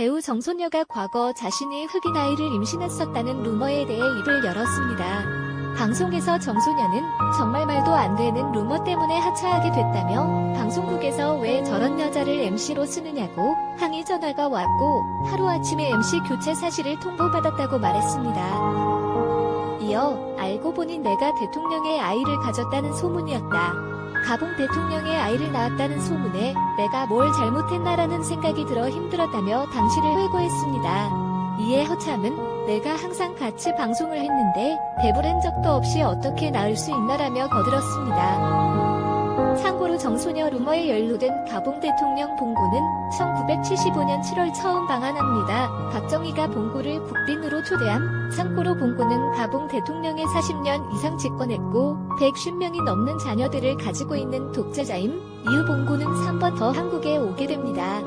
배우 정소녀가 과거 자신이 흑인 아이를 임신했었다는 루머에 대해 입을 열었습니다. 방송에서 정소녀는 정말 말도 안 되는 루머 때문에 하차하게 됐다며 방송국에서 왜 저런 여자를 MC로 쓰느냐고 항의 전화가 왔고 하루아침에 MC 교체 사실을 통보받았다고 말했습니다. 이어 알고 보니 내가 대통령의 아이를 가졌다는 소문이었다. 가봉 대통령의 아이를 낳았다는 소문에 내가 뭘 잘못했나라는 생각이 들어 힘들었다며 당시를 회고했습니다. 이에 허참은 내가 항상 같이 방송을 했는데 배부른 적도 없이 어떻게 낳을 수 있나라며 거들었습니다. 참고로 정소녀 루머에 연루된 가봉 대통령 봉고는 1975년 7월 처음 방한합니다. 박정희가 봉고를 국빈으로 초대함. 참고로 봉고는 가봉 대통령에 40년 이상 집권했고 150명이 넘는 자녀들을 가지고 있는 독재자임. 이후 봉고는 3번 더 한국에 오게 됩니다.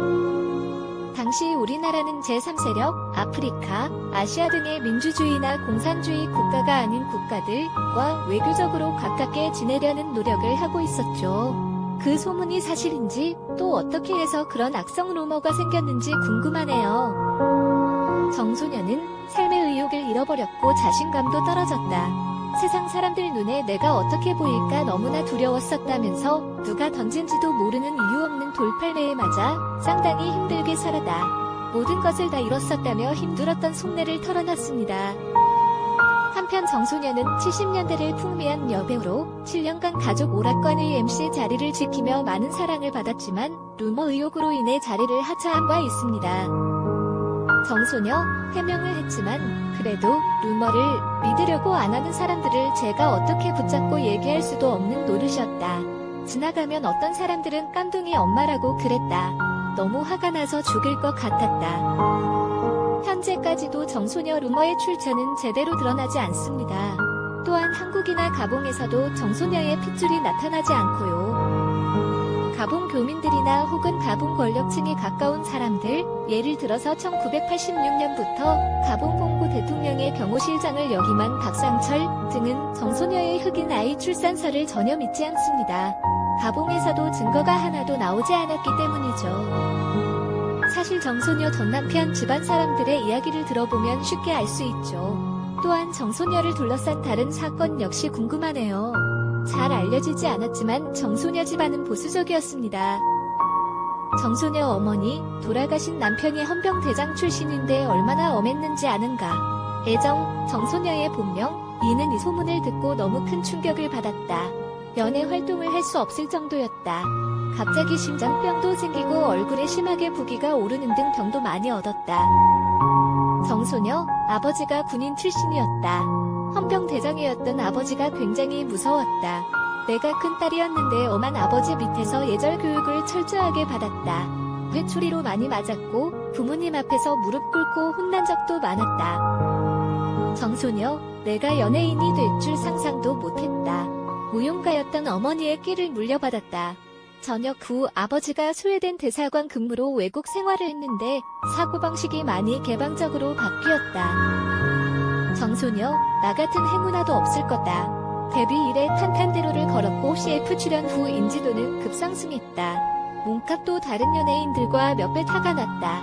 당시 우리나라는 제3세력, 아프리카, 아시아 등의 민주주의나 공산주의 국가가 아닌 국가들과 외교적으로 가깝게 지내려는 노력을 하고 있었죠. 그 소문이 사실인지 또 어떻게 해서 그런 악성 루머가 생겼는지 궁금하네요. 정소녀는 삶의 의욕을 잃어버렸고 자신감도 떨어졌다. 세상 사람들 눈에 내가 어떻게 보일까 너무나 두려웠었다면서 누가 던진지도 모르는 이유 없는 돌팔매에 맞아 상당히 힘들게 살아다 모든 것을 다 잃었었다며 힘들었던 속내를 털어놨습니다. 한편 정소녀는 70년대를 풍미한 여배우로 7년간 가족 오락관의 MC 자리를 지키며 많은 사랑을 받았지만 루머 의혹으로 인해 자리를 하차한 바 있습니다. 정소녀 해명을 했지만 그래도 루머를 믿으려고 안 하는 사람들을 제가 어떻게 붙잡고 얘기할 수도 없는 노릇이었다. 지나가면 어떤 사람들은 깜둥이 엄마라고 그랬다. 너무 화가 나서 죽을 것 같았다. 현재까지도 정소녀 루머의 출처는 제대로 드러나지 않습니다. 또한 한국이나 가봉에서도 정소녀의 핏줄이 나타나지 않고요. 가봉 교민들이나 혹은 가봉 권력층에 가까운 사람들, 예를 들어서 1986년부터 가봉 봉고 대통령의 경호실장을 역임한 박상철 등은 정소녀의 흑인 아이 출산설을 전혀 믿지 않습니다. 가봉에서도 증거가 하나도 나오지 않았기 때문이죠. 사실 정소녀 전 남편 집안 사람들의 이야기를 들어보면 쉽게 알 수 있죠. 또한 정소녀를 둘러싼 다른 사건 역시 궁금하네요. 잘 알려지지 않았지만 정소녀 집안은 보수적이었습니다. 정소녀 어머니, 돌아가신 남편이 헌병대장 출신인데 얼마나 엄했는지 아는가. 애정, 정소녀의 본명, 이는 이 소문을 듣고 너무 큰 충격을 받았다. 연애 활동을 할 수 없을 정도였다. 갑자기 심장병도 생기고 얼굴에 심하게 부기가 오르는 등 병도 많이 얻었다. 정소녀, 아버지가 군인 출신이었다. 헌병대장이었던 아버지가 굉장히 무서웠다. 내가 큰딸이었는데 엄한 아버지 밑에서 예절 교육을 철저하게 받았다. 회초리로 많이 맞았고 부모님 앞에서 무릎 꿇고 혼난 적도 많았다. 정소녀, 내가 연예인이 될 줄 상상도 못했다. 무용가였던 어머니의 끼를 물려받았다. 전역 후 아버지가 스웨덴 대사관 근무로 외국 생활을 했는데 사고방식이 많이 개방적으로 바뀌었다. 정소녀, 나 같은 행운아도 없을 거다. 데뷔 이래 탄탄대로를 걸었고 CF 출연 후 인지도는 급상승했다. 몸값도 다른 연예인들과 몇 배 타가 났다.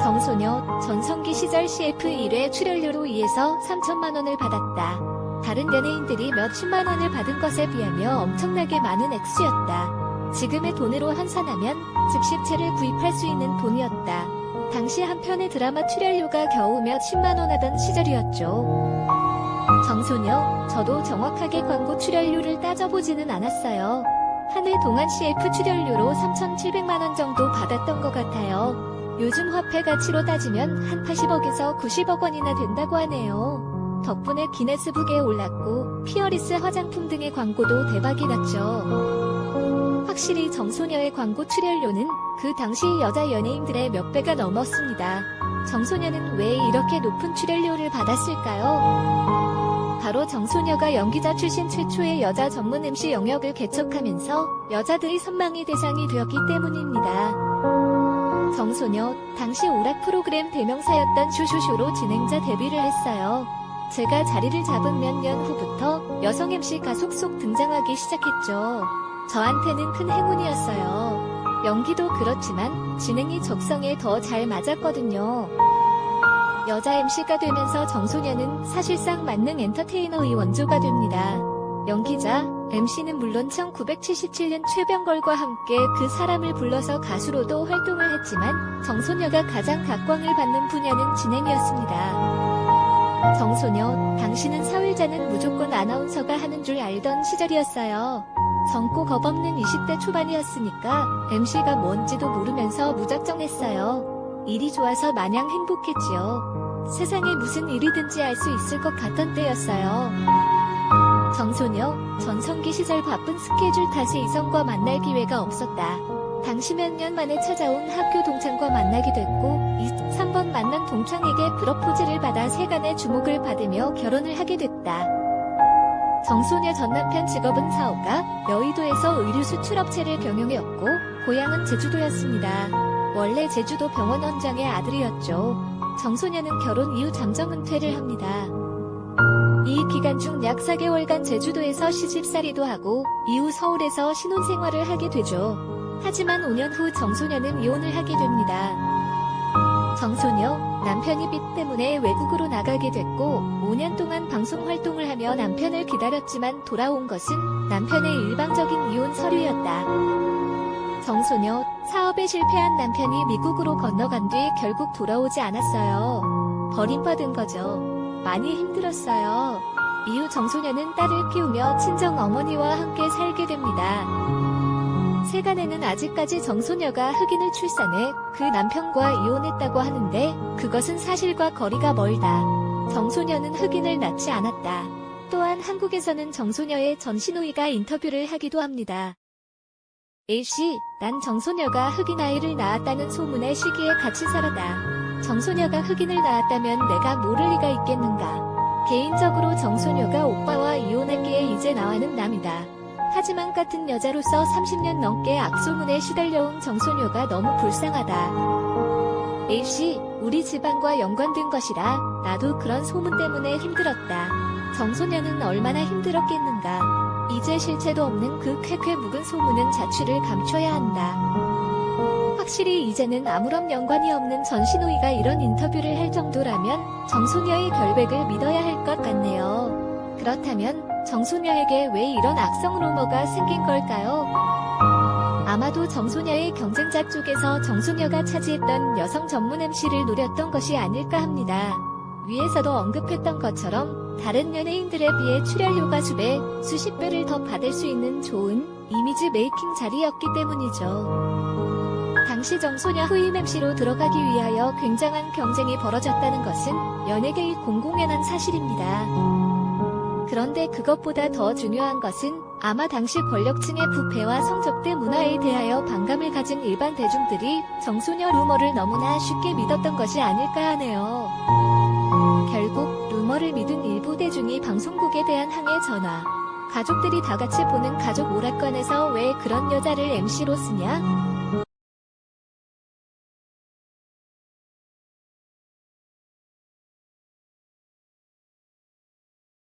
정소녀, 전성기 시절 CF 1회 출연료로 2에서 3천만 원을 받았다. 다른 연예인들이 몇십만 원을 받은 것에 비하며 엄청나게 많은 액수였다. 지금의 돈으로 환산하면 즉시채를 구입할 수 있는 돈이었다. 당시 한 편의 드라마 출연료가 겨우 몇십만 원 하던 시절이었죠. 정소녀, 저도 정확하게 광고 출연료를 따져보지는 않았어요. 한 해 동안 CF 출연료로 3,700만 원 정도 받았던 것 같아요. 요즘 화폐 가치로 따지면 한 80억에서 90억 원이나 된다고 하네요. 덕분에 기네스북에 올랐고 피어리스 화장품 등의 광고도 대박이 났죠. 확실히 정소녀의 광고 출연료는 그 당시 여자 연예인들의 몇 배가 넘었습니다. 정소녀는 왜 이렇게 높은 출연료를 받았을까요? 바로 정소녀가 연기자 출신 최초의 여자 전문 MC 영역을 개척하면서 여자들의 선망의 대상이 되었기 때문입니다. 정소녀, 당시 오락 프로그램 대명사였던 슈슈슈로 진행자 데뷔를 했어요. 제가 자리를 잡은 몇 년 후부터 여성 MC가 속속 등장하기 시작했죠. 저한테는 큰 행운이었어요. 연기도 그렇지만 진행이 적성에 더 잘 맞았거든요. 여자 MC가 되면서 정소녀는 사실상 만능 엔터테이너의 원조가 됩니다. 연기자, MC는 물론 1977년 최병걸과 함께 그 사람을 불러서 가수로도 활동을 했지만 정소녀가 가장 각광을 받는 분야는 진행이었습니다. 정소녀, 당신은 사회자는 무조건 아나운서가 하는 줄 알던 시절이었어요. 젊고 겁없는 20대 초반이었으니까 MC가 뭔지도 모르면서 무작정 했어요. 일이 좋아서 마냥 행복했지요. 세상에 무슨 일이든지 할 수 있을 것 같던 때였어요. 정소녀, 전성기 시절 바쁜 스케줄 탓에 이성과 만날 기회가 없었다. 당시 몇 년 만에 찾아온 학교 동창과 만나게 됐고 23번 만난 동창에게 프로포즈를 받아 세간의 주목을 받으며 결혼을 하게 됐다. 정소녀 전 남편 직업은 사업가, 여의도에서 의류 수출업체를 경영해왔고 고향은 제주도였습니다. 원래 제주도 병원 원장의 아들이었죠. 정소녀는 결혼 이후 잠정 은퇴를 합니다. 이 기간 중 약 4개월간 제주도에서 시집살이도 하고 이후 서울에서 신혼생활을 하게 되죠. 하지만 5년 후 정소녀는 이혼을 하게 됩니다. 정소녀, 남편이 빚 때문에 외국으로 나가게 됐고 5년 동안 방송 활동을 하며 남편을 기다렸지만 돌아온 것은 남편의 일방적인 이혼 서류였다. 정소녀, 사업에 실패한 남편이 미국으로 건너간 뒤 결국 돌아오지 않았어요. 버림받은 거죠. 많이 힘들었어요. 이후 정소녀는 딸을 키우며 친정 어머니와 함께 살게 됩니다. 세간에는 아직까지 정소녀가 흑인을 출산해 그 남편과 이혼했다고 하는데 그것은 사실과 거리가 멀다. 정소녀는 흑인을 낳지 않았다. 또한 한국에서는 정소녀의 전 시누이가 인터뷰를 하기도 합니다. A씨, 난 정소녀가 흑인 아이를 낳았다는 소문의 시기에 같이 살았다. 정소녀가 흑인을 낳았다면 내가 모를 리가 있겠는가. 개인적으로 정소녀가 오빠와 이혼했기에 이제 나와는 남이다. 하지만 같은 여자로서 30년 넘게 악소문에 시달려온 정소녀가 너무 불쌍하다. A씨, 우리 집안과 연관된 것이라 나도 그런 소문 때문에 힘들었다. 정소녀는 얼마나 힘들었겠는가. 이제 실체도 없는 그 쾌쾌 묵은 소문은 자취를 감춰야 한다. 확실히 이제는 아무런 연관이 없는 전 시누이가 이런 인터뷰를 할 정도라면 정소녀의 결백을 믿어야 할 것 같네요. 그렇다면 정소녀에게 왜 이런 악성 루머가 생긴 걸까요? 아마도 정소녀의 경쟁자 쪽에서 정소녀가 차지했던 여성 전문 MC를 노렸던 것이 아닐까 합니다. 위에서도 언급했던 것처럼 다른 연예인들에 비해 출연료가 수배, 수십 배를 더 받을 수 있는 좋은 이미지 메이킹 자리였기 때문이죠. 당시 정소녀 후임 MC로 들어가기 위하여 굉장한 경쟁이 벌어졌다는 것은 연예계의 공공연한 사실입니다. 그런데 그것보다 더 중요한 것은 아마 당시 권력층의 부패와 성접대 문화에 대하여 반감을 가진 일반 대중들이 정소녀 루머를 너무나 쉽게 믿었던 것이 아닐까 하네요. 결국 루머를 믿은 일부 대중이 방송국에 대한 항해 전화. 가족들이 다 같이 보는 가족 오락관에서 왜 그런 여자를 MC로 쓰냐?